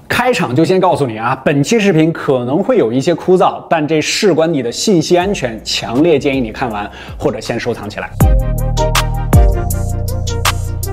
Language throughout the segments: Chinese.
开场就先告诉你啊，本期视频可能会有一些枯燥，但这事关你的信息安全，强烈建议你看完或者先收藏起来。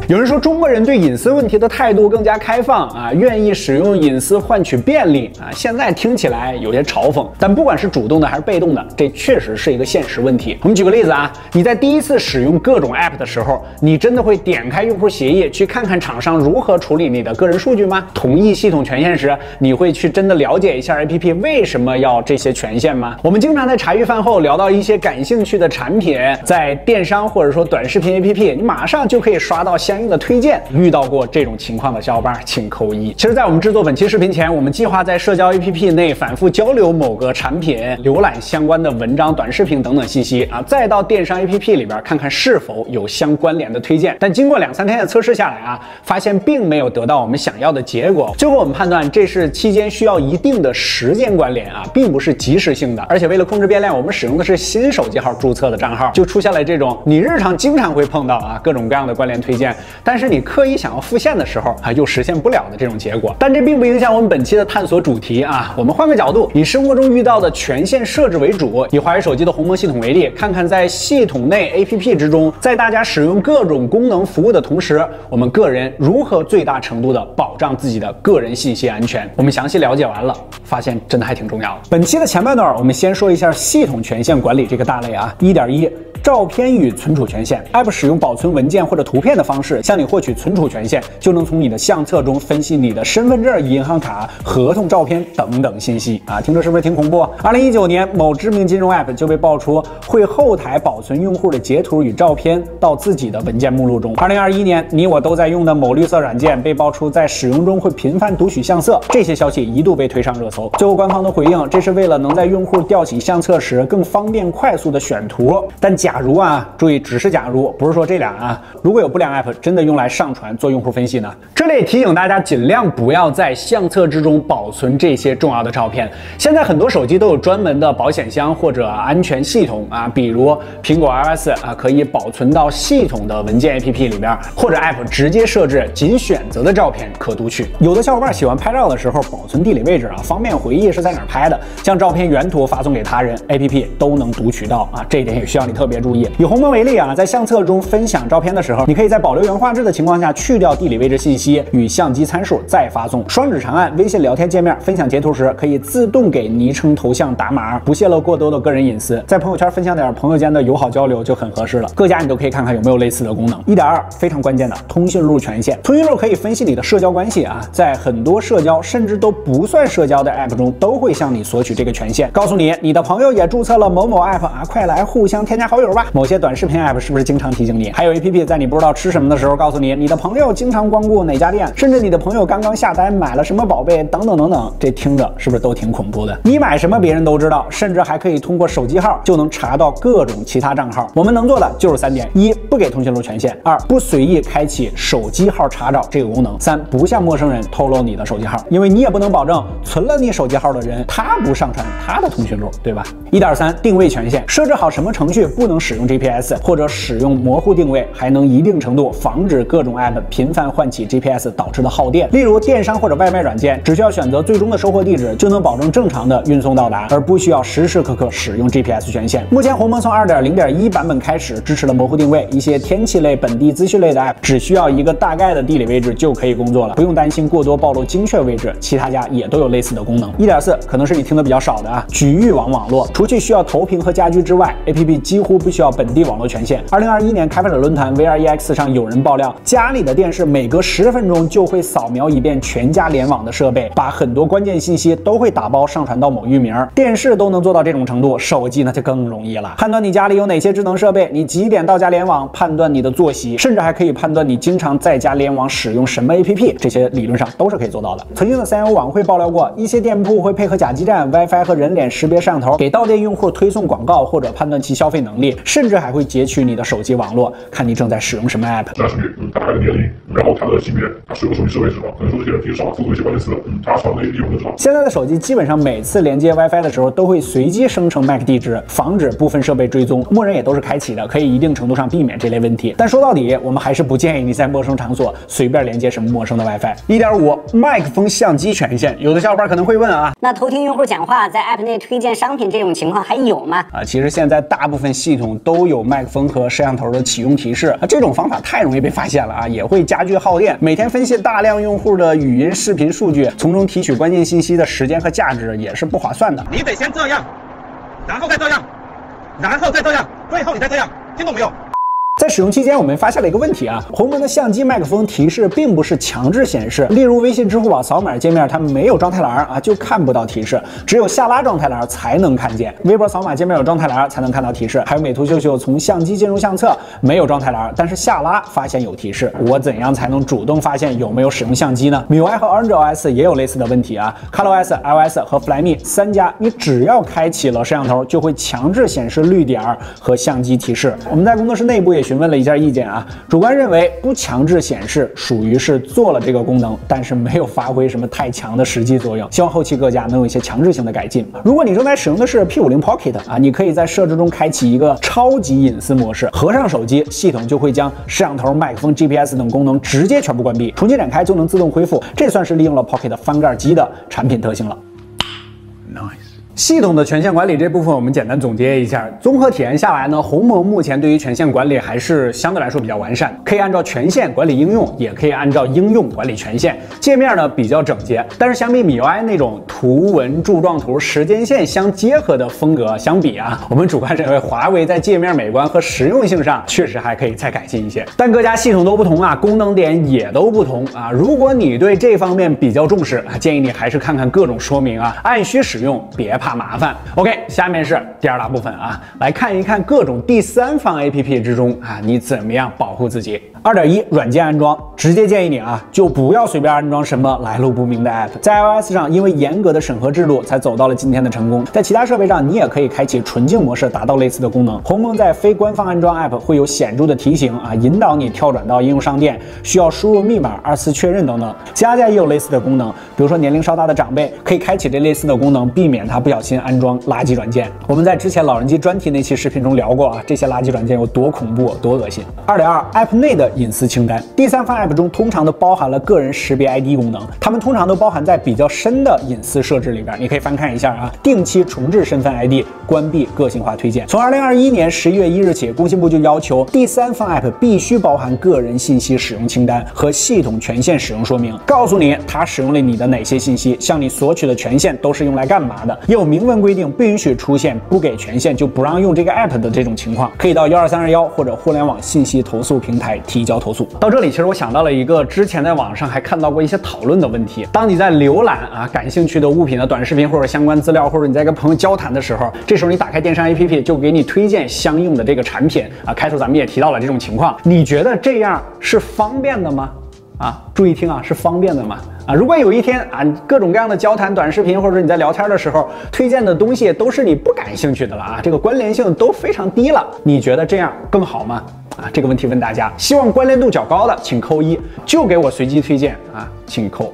有人说中国人对隐私问题的态度更加开放啊，愿意使用隐私换取便利啊，现在听起来有些嘲讽，但不管是主动的还是被动的，这确实是一个现实问题。我们举个例子啊，你在第一次使用各种 app 的时候，你真的会点开用户协议去看看厂商如何处理你的个人数据吗？同意系统权限时，你会去真的了解一下 app 为什么要这些权限吗？我们经常在茶余饭后聊到一些感兴趣的产品，在电商或者说短视频 app， 你马上就可以刷到相应的推荐。遇到过这种情况的小伙伴请扣一。其实在我们制作本期视频前，我们计划在社交 app 内反复交流某个产品，浏览相关的文章、短视频等等信息啊，再到电商 app 里边看看是否有相关联的推荐。但经过2-3天的测试下来啊，发现并没有得到我们想要的结果。最后我们判断这是期间需要一定的时间关联啊，并不是即时性的。而且为了控制变量，我们使用的是新手机号注册的账号，就出现了这种你日常经常会碰到啊各种各样的关联推荐，但是你刻意想要复现的时候啊，又实现不了的这种结果。但这并不影响我们本期的探索主题啊，我们换个角度，以生活中遇到的权限设置为主，以华为手机的鸿蒙系统为例，看看在系统内 app 之中，在大家使用各种功能服务的同时，我们个人如何最大程度的保障自己的个人信息安全。我们详细了解完了，发现真的还挺重要的。本期的前半段，我们先说一下系统权限管理这个大类啊。1.1照片与存储权限 ，App 使用保存文件或者图片的方式向你获取存储权限，就能从你的相册中分析你的身份证、银行卡、合同、照片等等信息啊，听着是不是挺恐怖？2019年，某知名金融 App 就被爆出会后台保存用户的截图与照片到自己的文件目录中。2021年，你我都在用的某绿色软件被爆出在使用中会频繁读取相册，这些消息一度被推上热搜。最后官方的回应，这是为了能在用户调起相册时更方便快速的选图。但假如啊，注意，只是假如，不是说这俩啊，如果有不良 app 真的用来上传做用户分析呢？这里也提醒大家，尽量不要在相册之中保存这些重要的照片。现在很多手机都有专门的保险箱或者安全系统啊，比如苹果 iOS 啊，可以保存到系统的文件 app 里边，或者 app 直接设置仅选择的照片可读取。有的小伙伴喜欢拍照的时候保存地理位置啊，方便回忆是在哪儿拍的，将照片原图发送给他人 ，app 都能读取到啊，这一点也需要你特别注意。以鸿蒙为例啊，在相册中分享照片的时候，你可以在保留原画质的情况下去掉地理位置信息与相机参数，再发送。双指长按微信聊天界面分享截图时，可以自动给昵称头像打码，不泄露过多的个人隐私。在朋友圈分享点朋友间的友好交流就很合适了。各家你都可以看看有没有类似的功能。1.2非常关键的通讯录权限，通讯录可以分析你的社交关系啊，在很多社交甚至都不算社交的 app 中都会向你索取这个权限，告诉你你的朋友也注册了某某 app 啊，快来互相添加好友吧。某些短视频 app 是不是经常提醒你？还有 app 在你不知道吃什么的时候告诉你的朋友经常光顾哪家店，甚至你的朋友刚刚下单买了什么宝贝等等等等，这听着是不是都挺恐怖的？你买什么别人都知道，甚至还可以通过手机号就能查到各种其他账号。我们能做的就是3点：1不给通讯录权限；2不随意开启手机号查找这个功能；3不向陌生人透露你的手机号，因为你也不能保证存了你手机号的人他不上传他的通讯录，对吧？1.3定位权限，设置好什么程序不能使用 GPS 或者使用模糊定位，还能一定程度防止各种 app 频繁唤起 GPS 导致的耗电。例如电商或者外卖软件，只需要选择最终的收货地址，就能保证正常的运送到达，而不需要时时刻刻使用 GPS 权限。目前鸿蒙从 2.0.1 版本开始支持了模糊定位，一些天气类、本地资讯类的 app 只需要一个大概的地理位置就可以工作了，不用担心过多暴露精确位置。其他家也都有类似的功能。1.4可能是你听的比较少的啊，局域网络，除去需要投屏和家居之外 ，app 几乎不需要本地网络权限。2021年开发者论坛 VREX 上有人爆料，家里的电视每隔10分钟就会扫描一遍全家联网的设备，把很多关键信息都会打包上传到某域名。电视都能做到这种程度，手机那就更容易了。判断你家里有哪些智能设备，你几点到家联网，判断你的作息，甚至还可以判断你经常在家联网使用什么 app， 这些理论上都是可以做到的。曾经的311晚会爆料过，一些店铺会配合假基站、WiFi 和人脸识别摄像头，给到店用户推送广告或者判断其消费能力，甚至还会截取你的手机网络，看你正在使用什么 app。这性别，大概的年龄，然后他的性别，他使用手机设备是什么？可能说这些人平时少输入一些关键词，他传的 APP 我们就知道。现在的手机基本上每次连接 WiFi 的时候都会随机生成 MAC 地址，防止部分设备追踪，默认也都是开启的，可以一定程度上避免免这类问题。但说到底，我们还是不建议你在陌生场所随便连接什么陌生的 WiFi。1.5麦克风相机权限，有的小伙伴可能会问啊，那偷听用户讲话在 App 内推荐商品这种情况还有吗？其实现在大部分系统都有麦克风和摄像头的启用提示，这种方法太容易被发现了啊，也会加剧耗电。每天分析大量用户的语音、视频数据，从中提取关键信息的时间和价值也是不划算的。你得先这样，然后再这样，然后再这样，最后你再这样，听懂没有？在使用期间，我们发现了一个问题啊，鸿蒙的相机麦克风提示并不是强制显示，例如微信、支付宝扫码界面，它没有状态栏啊，就看不到提示，只有下拉状态栏才能看见。微博扫码界面有状态栏才能看到提示，还有美图秀秀从相机进入相册没有状态栏，但是下拉发现有提示。我怎样才能主动发现有没有使用相机呢？MIUI 和 Android OS 也有类似的问题啊 ，ColorOS、iOS 和 Flyme 3家，你只要开启了摄像头，就会强制显示绿点和相机提示。我们在工作室内部也询问了一下意见啊，主观认为不强制显示属于是做了这个功能，但是没有发挥什么太强的实际作用。希望后期各家能有一些强制性的改进。如果你正在使用的是 P50 Pocket 啊，你可以在设置中开启一个超级隐私模式，合上手机，系统就会将摄像头、麦克风、GPS 等功能直接全部关闭，重新展开就能自动恢复。这算是利用了 Pocket 翻盖机的产品特性了。系统的权限管理这部分我们简单总结一下，综合体验下来呢，鸿蒙目前对于权限管理还是相对来说比较完善，可以按照权限管理应用，也可以按照应用管理权限。界面呢比较整洁，但是相比MIUI那种图文柱状图、时间线相结合的风格相比啊，我们主观认为华为在界面美观和实用性上确实还可以再改进一些。但各家系统都不同啊，功能点也都不同啊。如果你对这方面比较重视，建议你还是看看各种说明啊，按需使用，别怕麻烦。OK， 下面是第二大部分啊，来看一看各种第三方 APP 之中啊，你怎么样保护自己。2.1软件安装，直接建议你啊，就不要随便安装什么来路不明的 App。在 iOS 上，因为严格的审核制度，才走到了今天的成功。在其他设备上，你也可以开启纯净模式，达到类似的功能。鸿蒙在非官方安装 App 会有显著的提醒啊，引导你跳转到应用商店，需要输入密码、2次确认等等。其他家也有类似的功能，比如说年龄稍大的长辈可以开启这类似的功能，避免他不小心安装垃圾软件。我们在之前老人机专题那期视频中聊过啊，这些垃圾软件有多恐怖、多恶心。2.2 App 内的隐私清单，第三方 App 中通常都包含了个人识别 ID 功能，它们通常都包含在比较深的隐私设置里边，你可以翻看一下啊。定期重置身份 ID， 关闭个性化推荐。从2021年11月1日起，工信部就要求第三方 App 必须包含个人信息使用清单和系统权限使用说明，告诉你它使用了你的哪些信息，向你索取的权限都是用来干嘛的，也有明文规定不允许出现不给权限就不让用这个 App 的这种情况，可以到12321或者互联网信息投诉平台提交投诉。到这里，其实我想到了一个之前在网上还看到过一些讨论的问题。当你在浏览感兴趣的物品的短视频或者相关资料，或者你在跟朋友交谈的时候，这时候你打开电商 APP 就给你推荐相应的这个产品啊。开头咱们也提到了这种情况，你觉得这样是方便的吗？注意听啊，是方便的吗？如果有一天各种各样的交谈短视频，或者你在聊天的时候推荐的东西都是你不感兴趣的了这个关联性都非常低了，你觉得这样更好吗？这个问题问大家，希望关联度较高的请扣1，就给我随机推荐请扣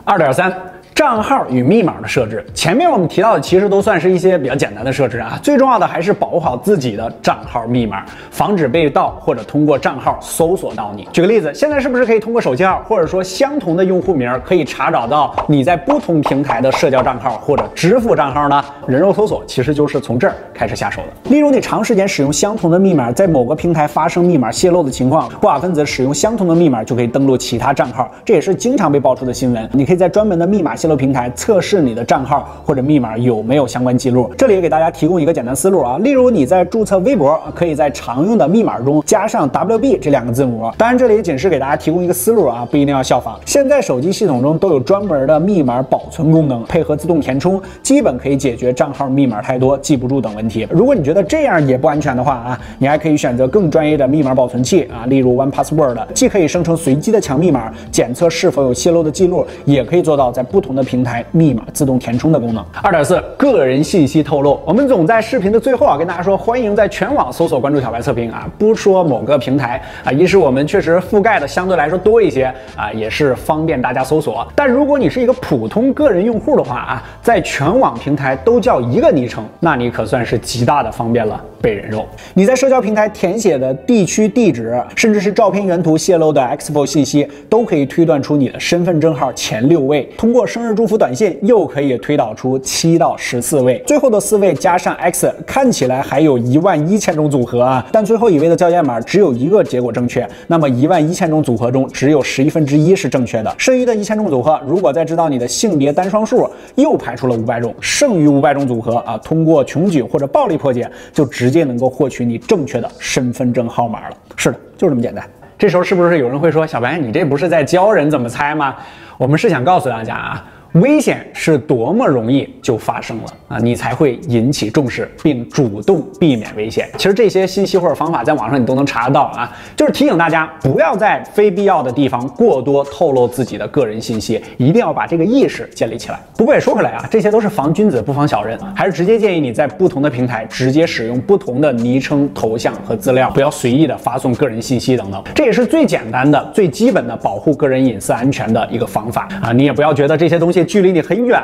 2。2.3账号与密码的设置，前面我们提到的其实都算是一些比较简单的设置最重要的还是保护好自己的账号密码，防止被盗或者通过账号搜索到你。举个例子，现在是不是可以通过手机号或者说相同的用户名可以查找到你在不同平台的社交账号或者支付账号呢？人肉搜索其实就是从这儿开始下手的。例如你长时间使用相同的密码，在某个平台发生密码泄露的情况，不法分子使用相同的密码就可以登录其他账号，这也是经常被爆出的新闻。你可以在专门的密码泄露平台测试你的账号或者密码有没有相关记录。这里也给大家提供一个简单思路例如你在注册微博，可以在常用的密码中加上 WB 这2个字母。当然这里仅是给大家提供一个思路不一定要效仿。现在手机系统中都有专门的密码保存功能，配合自动填充，基本可以解决账号密码太多记不住等问题。如果你觉得这样也不安全的话你还可以选择更专业的密码保存器例如 1Password， 既可以生成随机的强密码，检测是否有泄露的记录，也可以做到在不同同的平台密码自动填充的功能。2.4个人信息透露，我们总在视频的最后跟大家说，欢迎在全网搜索关注小白测评不说某个平台一是我们确实覆盖的相对来说多一些也是方便大家搜索。但如果你是一个普通个人用户的话在全网平台都叫一个昵称，那你可算是极大的方便了被人肉。你在社交平台填写的地区地址，甚至是照片原图泄露的 Exfil 信息，都可以推断出你的身份证号前6位。通过生日祝福短信，又可以推导出7到14位。最后的4位加上 X， 看起来还有11000种组合但最后一位的校验码只有一个结果正确，那么11000种组合中只有1/11是正确的。剩余的1000种组合，如果再知道你的性别单双数，又排出了500种。剩余500种组合通过穷举或者暴力破解，就直接能够获取你正确的身份证号码了。是的，就这么简单。这时候是不是有人会说，小白你这不是在教人怎么猜吗？我们是想告诉大家危险是多么容易就发生了你才会引起重视并主动避免危险。其实这些信息或者方法在网上你都能查得到就是提醒大家不要在非必要的地方过多透露自己的个人信息，一定要把这个意识建立起来。不过也说回来这些都是防君子不防小人，还是直接建议你在不同的平台直接使用不同的昵称、头像和资料，不要随意的发送个人信息等等。这也是最简单的、最基本的保护个人隐私安全的一个方法你也不要觉得这些东西距离你很远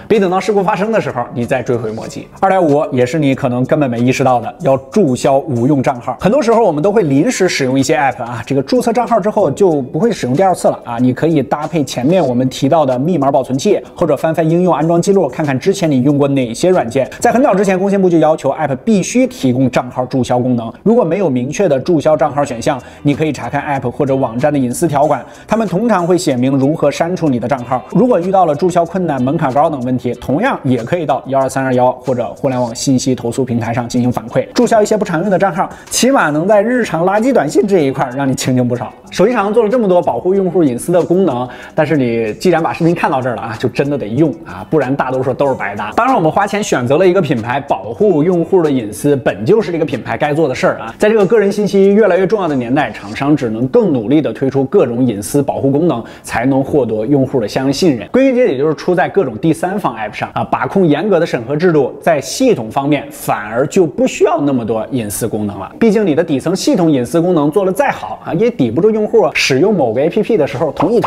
别等到事故发生的时候你再追悔莫及。2.5也是你可能根本没意识到的，要注销无用账号。很多时候我们都会临时使用一些 app 这个注册账号之后就不会使用第2次了你可以搭配前面我们提到的密码保存器，或者翻翻应用安装记录，看看之前你用过哪些软件。在很早之前，工信部就要求 app 必须提供账号注销功能。如果没有明确的注销账号选项，你可以查看 app 或者网站的隐私条款，他们通常会写明如何删除你的账号。如果遇到了注销困难、门槛高等问题，同样也可以到12321或者互联网信息投诉平台上进行反馈。注销一些不常用的账号，起码能在日常垃圾短信这一块让你清静不少。手机厂做了这么多保护用户隐私的功能，但是你既然把视频看到这儿了就真的得用不然大多数都是白搭。当然我们花钱选择了一个品牌，保护用户的隐私本就是这个品牌该做的事儿在这个个人信息越来越重要的年代，厂商只能更努力的推出各种隐私保护功能，才能获得用户的相应信任。归根结底就是出在各种第三方 app 上把控严格的审核制度，在系统方面反而就不需要那么多隐私功能了。毕竟你的底层系统隐私功能做得再好也抵不住用户使用某个 app 的时候同意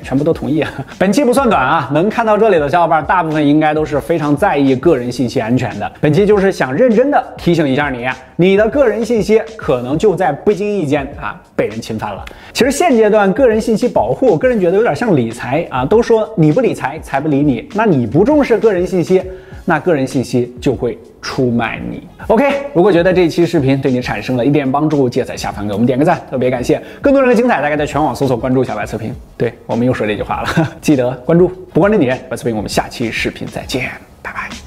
全部都同意本期不算短能看到这里的小伙伴大部分应该都是非常在意个人信息安全的。本期就是想认真的提醒一下你的个人信息可能就在不经意间被人侵犯了。其实现阶段个人信息保护，我个人觉得有点像理财都说你不理财，财不理你。那你不重视个人信息，那个人信息就会出卖你。OK， 如果觉得这期视频对你产生了一点帮助，记得在下方给我们点个赞，特别感谢。更多人的精彩，大家在全网搜索关注小白测评。对，我们又说这句话了，记得关注，不关注你，白测评。我们下期视频再见，拜拜。